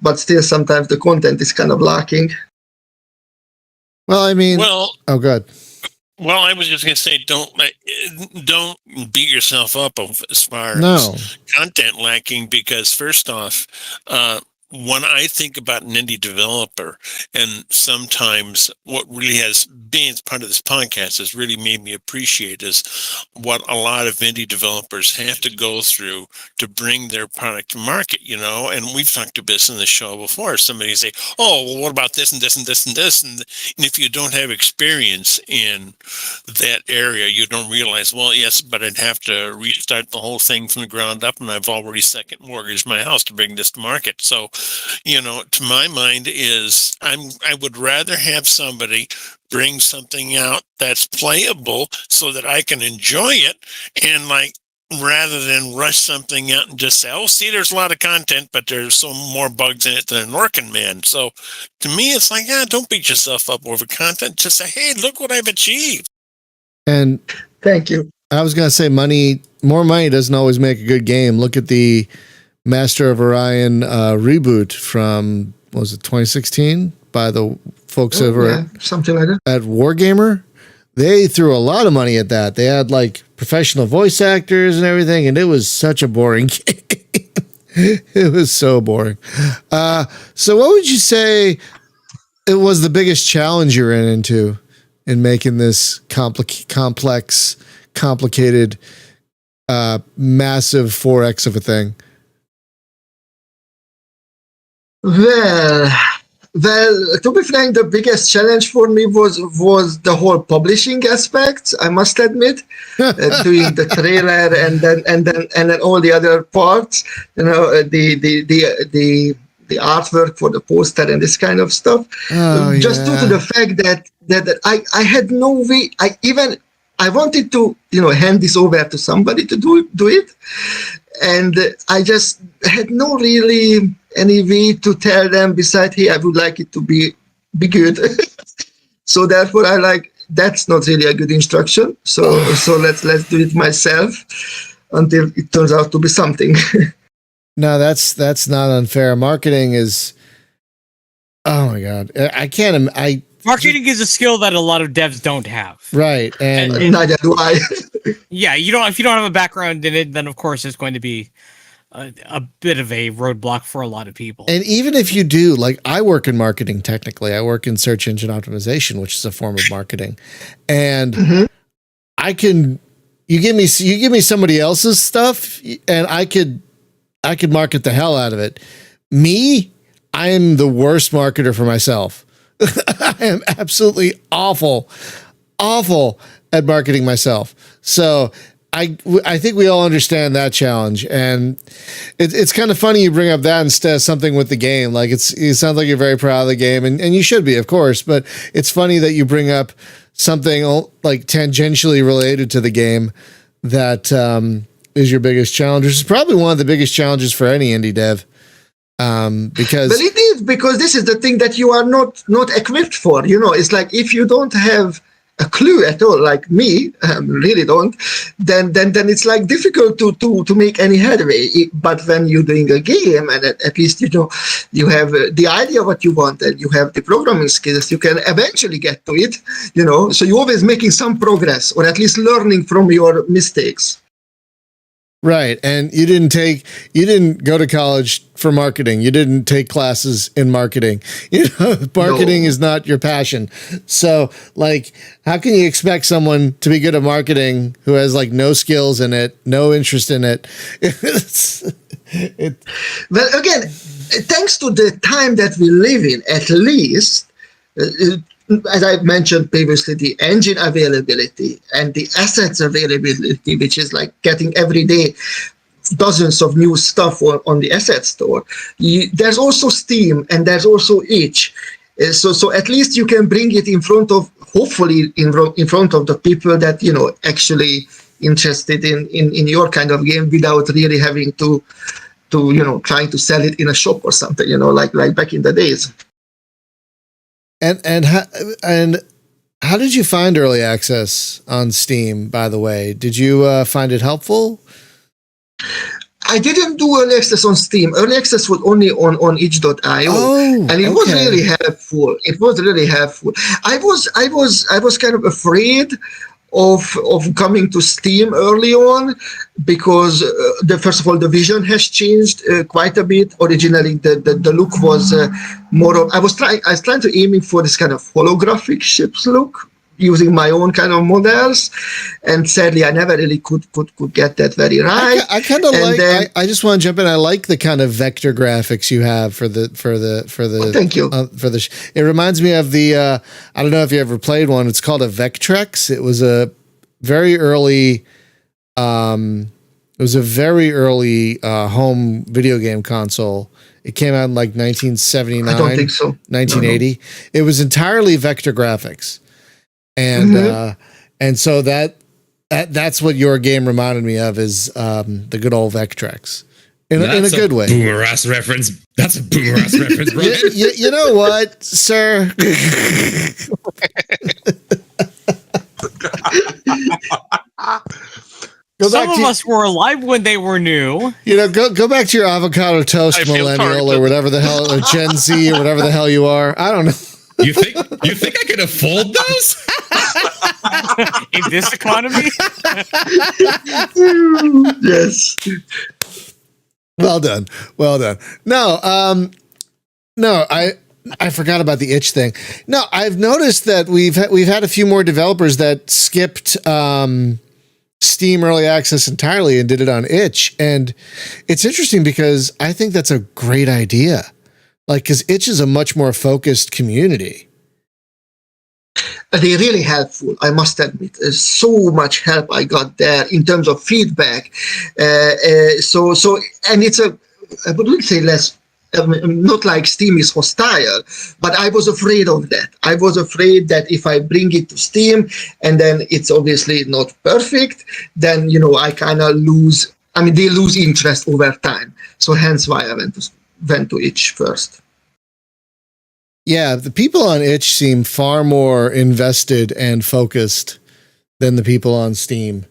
but still sometimes the content is kind of lacking. Well, I mean, oh, good. Well, I was just going to say, don't beat yourself up as far as content lacking, because first off, when I think about an indie developer, and sometimes what really has been part of this podcast has really made me appreciate is what a lot of indie developers have to go through to bring their product to market, and we've talked about this in the show before. Somebody say, oh, well, what about this and this and this and this? And if you don't have experience in that area, you don't realize, well, yes, but I'd have to restart the whole thing from the ground up, and I've already second mortgaged my house to bring this to market. So, to my mind is I would rather have somebody bring something out that's playable so that I can enjoy it, and rather than rush something out and just say, oh, see, there's a lot of content, but there's so more bugs in it than an working man. So to me, it's like, don't beat yourself up over content. Just say, hey, look what I've achieved. And thank you. I was going to say more money doesn't always make a good game. Look at the Master of Orion reboot from, what was it, 2016 by the folks over something like that at Wargamer. They threw a lot of money at that. They had professional voice actors and everything, and it was such a boring game. It was so boring. So what would you say it was the biggest challenge you ran into in making this complex, complicated, massive 4X of a thing? Well, to be frank, the biggest challenge for me was the whole publishing aspect. I must admit, doing the trailer and then all the other parts. The artwork for the poster and this kind of stuff. Just due to the fact that I had no way. I wanted to hand this over to somebody to do it, and I just had no really any way to tell them besides, hey, I would like it to be good. So therefore that's not really a good instruction. So let's do it myself until it turns out to be something. No, that's not unfair. Marketing is, oh my God. Marketing is a skill that a lot of devs don't have. Right. And neither do I. Yeah, if you don't have a background in it, then of course it's going to be a bit of a roadblock for a lot of people. And even if you do, I work in marketing technically. I work in search engine optimization, which is a form of marketing. And you give me somebody else's stuff and I could market the hell out of it. Me, I am the worst marketer for myself. I am absolutely awful at marketing myself. So I think we all understand that challenge, and it's kind of funny you bring up that instead of something with the game. It sounds like you're very proud of the game, and you should be, of course. But it's funny that you bring up something tangentially related to the game that is your biggest challenge. Which is probably one of the biggest challenges for any indie dev. Because it is, because this is the thing that you are not equipped for. It's like if you don't have a clue at all, like me, really don't, then it's difficult to make any headway. But when you're doing a game, and at least you have the idea of what you want, and you have the programming skills, you can eventually get to it. So you're always making some progress, or at least learning from your mistakes. Right. And you didn't go to college for marketing. You didn't take classes in marketing. Marketing is not your passion. So how can you expect someone to be good at marketing who has no skills in it, no interest in it? Well, again, thanks to the time that we live in, at least, as I mentioned previously, the engine availability and the assets availability, which is getting every day dozens of new stuff on the asset store. There's also Steam and there's also itch. So at least you can bring it in front of, hopefully in front of the people that, actually interested in your kind of game without really having to trying to sell it in a shop or something, like back in the days. And how did you find early access on Steam, by the way? Did you find it helpful? I didn't do early access on Steam. Early access was only on itch.io, and it was really helpful. I was kind of afraid of coming to Steam early on, because first of all, the vision has changed quite a bit. Originally, the look was more of, I was trying to aiming for this kind of holographic ships look, using my own kind of models, and sadly I never really could get that very right. I kind of like. Then, I just want to jump in. I like the kind of vector graphics you have for the. Thank you. It reminds me of the. I don't know if you ever played one. It's called a Vectrex. It was a very early. Home video game console. It came out in like 1979. I don't think so. 1980. No. It was entirely vector graphics. And so that's what your game reminded me of, is the good old Vectrex in a good way. Boomer ass reference. That's a boomer ass reference, bro. You know what, sir? Some of us were alive when they were new. Go back to your avocado toast millennial or whatever the hell, or Gen Z or whatever the hell you are. I don't know. You think I could afford those? In this economy? Yes. Well done. No, I forgot about the itch thing. No, I've noticed that we've had a few more developers that skipped Steam Early Access entirely and did it on itch, and it's interesting because I think that's a great idea. Like, because itch is a much more focused community. They're really helpful, I must admit. There's so much help I got there in terms of feedback. And it's I wouldn't say less, not like Steam is hostile, but I was afraid of that. I was afraid that if I bring it to Steam and then it's obviously not perfect, then, I kind of lose, they lose interest over time. So hence why I went to itch first. Yeah, the people on itch seem far more invested and focused than the people on Steam.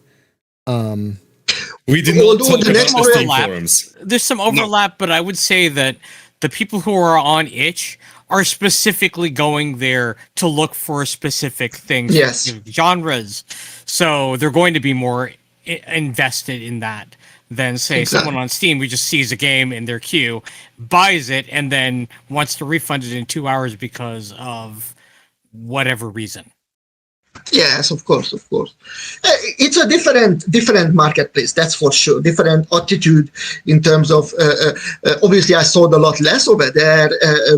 We did not talk about the Steam forums. There's some overlap, but I would say that the people who are on itch are specifically going there to look for specific things, genres. So they're going to be more invested in that than, say, someone on Steam who just sees a game in their queue, buys it, and then wants to refund it in 2 hours because of whatever reason. Yes, of course. It's a different marketplace, that's for sure. Different attitude in terms of, obviously I sold a lot less over there,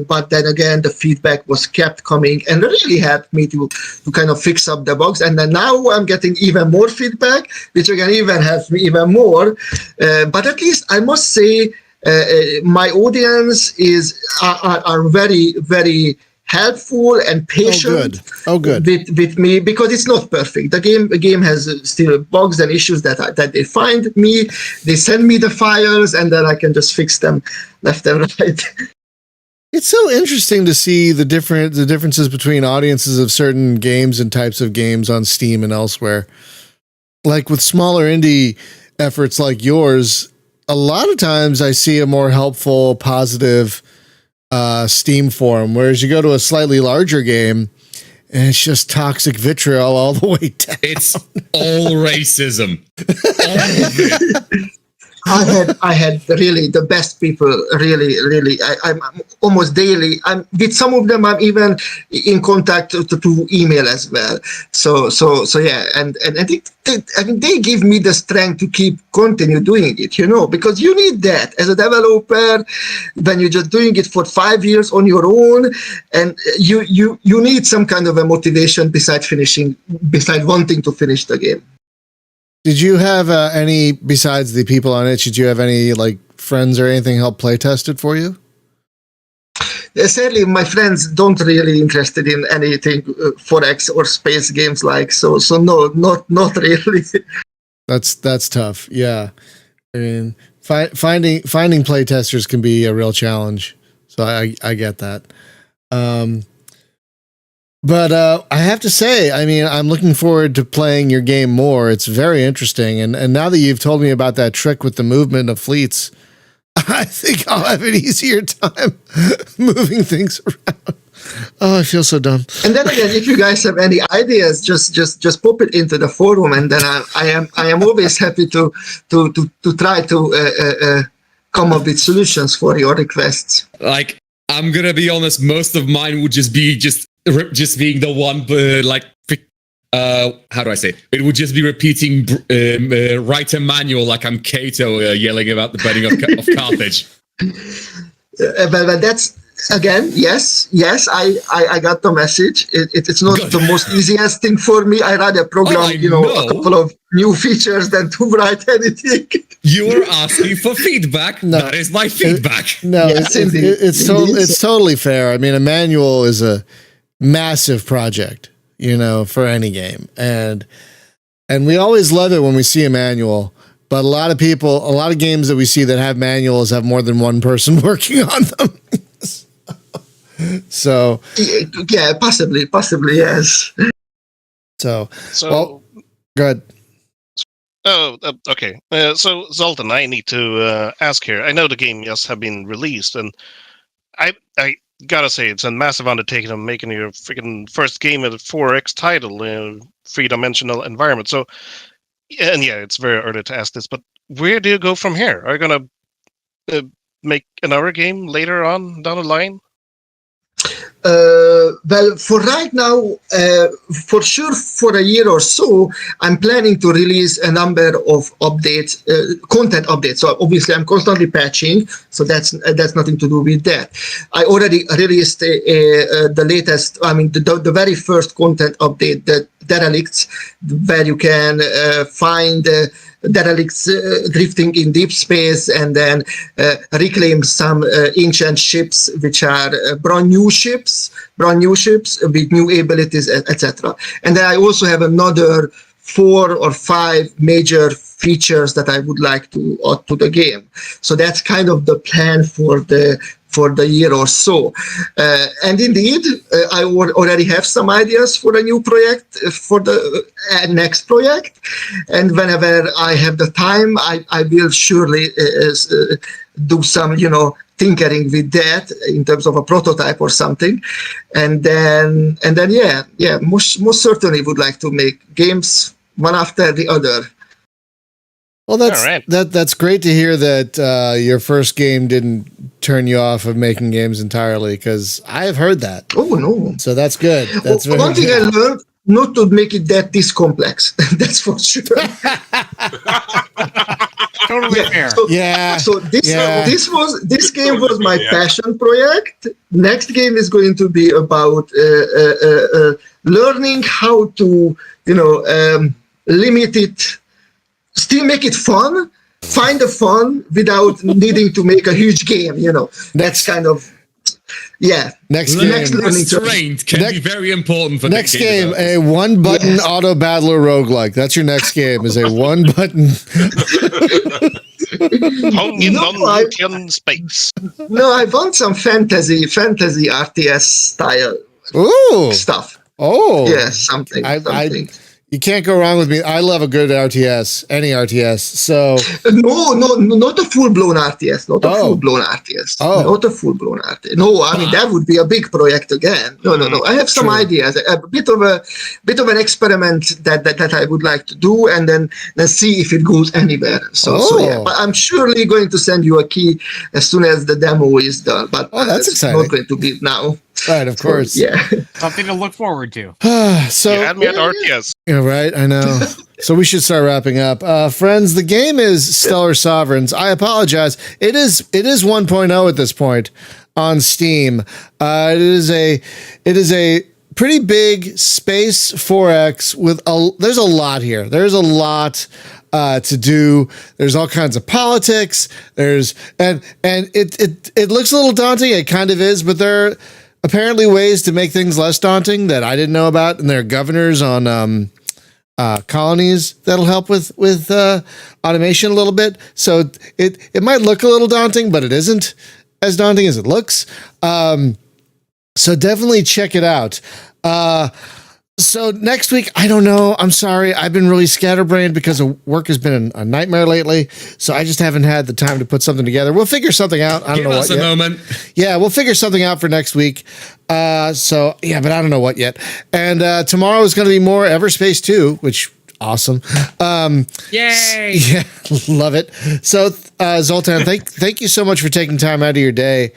but then again, the feedback was kept coming and really helped me to kind of fix up the bugs. And then now I'm getting even more feedback, which again even helps me even more. But at least I must say, my audience are very, very helpful and patient with me, because it's not perfect. The game has still bugs and issues that they find me. They send me the files, and then I can just fix them left and right. It's so interesting to see the differences between audiences of certain games and types of games on Steam and elsewhere. Like with smaller indie efforts like yours, a lot of times I see a more helpful, positive Steam forum, whereas you go to a slightly larger game and it's just toxic vitriol all the way down. It's all racism. All of it. I had really the best people. Really, I'm almost daily. I'm with some of them. I'm even in contact to email as well. So yeah, and I think they give me the strength to continue doing it. Because you need that as a developer when you're just doing it for 5 years on your own, and you need some kind of a motivation besides wanting to finish the game. Did you have any, besides the people on it, did you have any like friends or anything help play test it for you? Sadly, my friends don't really interested in anything Forex or space games so no, not really. That's tough. Yeah, I mean, finding play testers can be a real challenge. So I get that. But I have to say, I mean, I'm looking forward to playing your game more. It's very interesting. And now that you've told me about that trick with the movement of fleets, I think I'll have an easier time moving things around. Oh, I feel so dumb. And then again, if you guys have any ideas, just pop it into the forum, and then I am always happy to try to come up with solutions for your requests. Like, I'm gonna be honest, most of mine would just be being the one, how do I say it? It would just be repeating writer manual like I'm Cato yelling about the burning of Carthage. But that's again, yes, I got the message. It's not the most easiest thing for me. I rather program, a couple of new features than to write anything. You are asking for feedback. No, that is my feedback. Yes, it's totally fair. I mean, a manual is a massive project, for any game, and we always love it when we see a manual. But a lot of games that we see that have manuals have more than one person working on them. So yeah, possibly yes. So well, go ahead. Oh, okay. So Zoltan, I need to ask here. I know the game have been released, and I gotta say it's a massive undertaking of making your freaking first game at a 4X title in a three-dimensional environment. So, and yeah, it's very early to ask this, but where do you go from here? Are you gonna make another game later on down the line? Well, for right now, for sure, for a year or so, I'm planning to release a number of updates, content updates. So obviously, I'm constantly patching. So that's nothing to do with that. I already released the latest. I mean, the very first content update, the derelicts, where you can find derelicts drifting in deep space, and then reclaim some ancient ships, which are brand new ships with new abilities, etc. And then I also have another 4 or 5 major features that I would like to add to the game. So that's kind of the plan for the year or so. And indeed, I already have some ideas for a new project, for the next project. And whenever I have the time, I will surely do some, tinkering with that in terms of a prototype or something. And then yeah, most certainly would like to make games one after the other. Well, that's great to hear that your first game didn't turn you off of making games entirely, because I have heard that. Oh no! So that's good. That's one thing I learned: not to make it this complex. That's for sure. Totally fair. So this game was my passion project. Next game is going to be about learning how to limit it. Still make it fun, find the fun without needing to make a huge game, That's kind of, yeah. Next game. Restraint can be very important for next game. A one-button auto battler roguelike. That's your next game. Is a one-button. Space. No, I want some fantasy RTS style stuff. Oh, yeah, something. You can't go wrong with me. I love a good RTS, any RTS. So no, not a full-blown RTS, not a full-blown RTS. Not a full-blown RTS. No, I mean that would be a big project again. No. I have some ideas, a bit of an experiment that I would like to do, and then see if it goes anywhere. So yeah, but I'm surely going to send you a key as soon as the demo is done. But that's exciting. Not going to be now. Right, of course. Yeah. Something to look forward to. So you had me at RTS. Yeah, right. I know. So we should start wrapping up. Friends, the game is Stellar Sovereigns. I apologize. It is 1.0 at this point on Steam. It is a pretty big space 4X with there's a lot here. There's a lot to do. There's all kinds of politics. And it looks a little daunting. It kind of is, but there are apparently ways to make things less daunting that I didn't know about, and there are governors on colonies that'll help with automation a little bit. So it might look a little daunting, but it isn't as daunting as it looks. So definitely check it out. So next week, I don't know. I'm sorry. I've been really scatterbrained because work has been a nightmare lately. So I just haven't had the time to put something together. We'll figure something out. I don't know what yet. Give us a moment. Yeah, we'll figure something out for next week. But I don't know what yet. And tomorrow is going to be more Everspace 2, which awesome. Yay! Yeah, love it. So Zoltan, thank you so much for taking time out of your day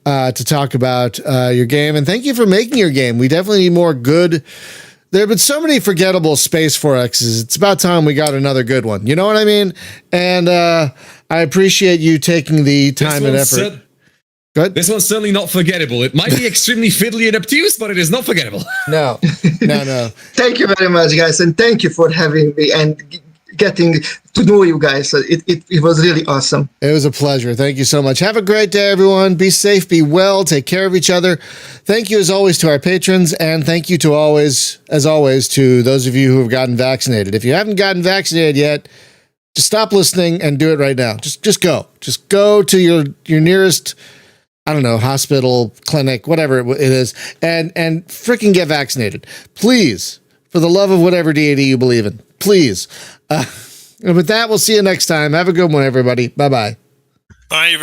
to talk about your game, and thank you for making your game. We definitely need more good. There have been so many forgettable Space 4Xs. It's about time we got another good one. You know what I mean? And I appreciate you taking the time and effort. Good. This one's certainly not forgettable. It might be extremely fiddly and obtuse, but it is not forgettable. No. Thank you very much, guys, and thank you for having me and getting to know you guys. It was really awesome. It was a pleasure. Thank you so much. Have a great day, everyone. Be safe, be well, take care of each other. Thank you, as always, to our patrons, and thank you to as always, to those of you who have gotten vaccinated. If you haven't gotten vaccinated yet, just stop listening and do it right now. Just go. Just go to your nearest, I don't know, hospital, clinic, whatever it is, and freaking get vaccinated. Please, for the love of whatever deity you believe in. Please. And with that, we'll see you next time. Have a good one, everybody. Bye-bye. Bye, everybody.